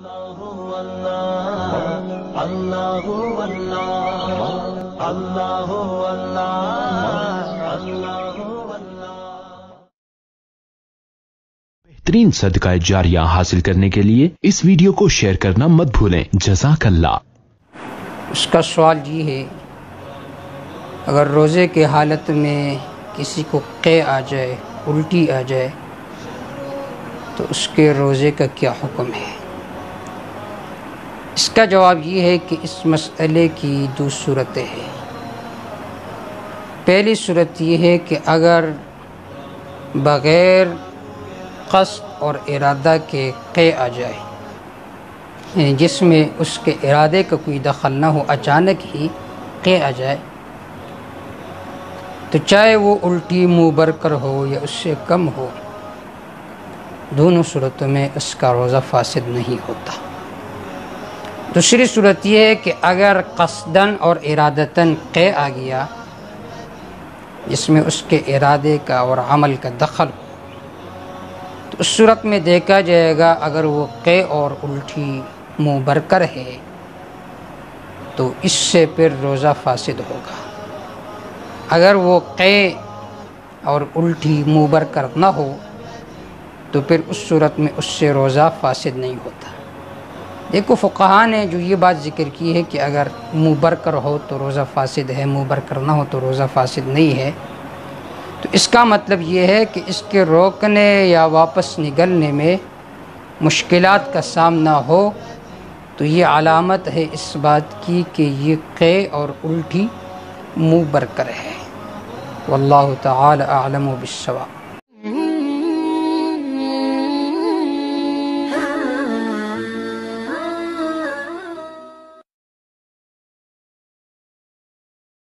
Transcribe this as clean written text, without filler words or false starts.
बेहतरीन सदका जारिया हासिल करने के लिए इस वीडियो को शेयर करना मत भूलें। जज़ाक अल्लाह। उसका सवाल ये है, अगर रोज़े के हालत में किसी को क़े आ जाए, उल्टी आ जाए, तो उसके रोज़े का क्या हुक्म है? इसका जवाब ये है कि इस मसले की दो सूरतें हैं। पहली सूरत ये है कि अगर बग़ैर क़स्द और इरादा के क़े आ जाए, जिसमें उसके इरादे का कोई दखल ना हो, अचानक ही क़े आ जाए, तो चाहे वो उल्टी मुँह भर कर हो या उससे कम हो, दोनों सूरतों में उसका रोज़ा फासिद नहीं होता। दूसरी सूरत यह है कि अगर क़स्दन और इरादतन क़े आ गया, जिसमें उसके इरादे का और अमल का दखल हो, तो उस सूरत में देखा जाएगा अगर वो क़े और उल्टी मुँह भर कर है तो इससे फिर रोज़ा फासिद होगा। अगर वो क़े और उल्टी मुँह भर कर ना हो तो फिर उस सूरत में उससे रोज़ा फासिद नहीं होता। देखो, फ़ुक़हा ने जो ये बात ज़िक्र की है कि अगर मुँह भर कर हो तो रोज़ा फासिद है, मुँह भर कर ना हो तो रोज़ा फासिद नहीं है, तो इसका मतलब ये है कि इसके रोकने या वापस निकलने में मुश्किलात का सामना हो तो ये अलामत है इस बात की कि ये क़े और उल्टी मुँह भर कर है। वल्लाहु तआला अअलम बिस्सवाब।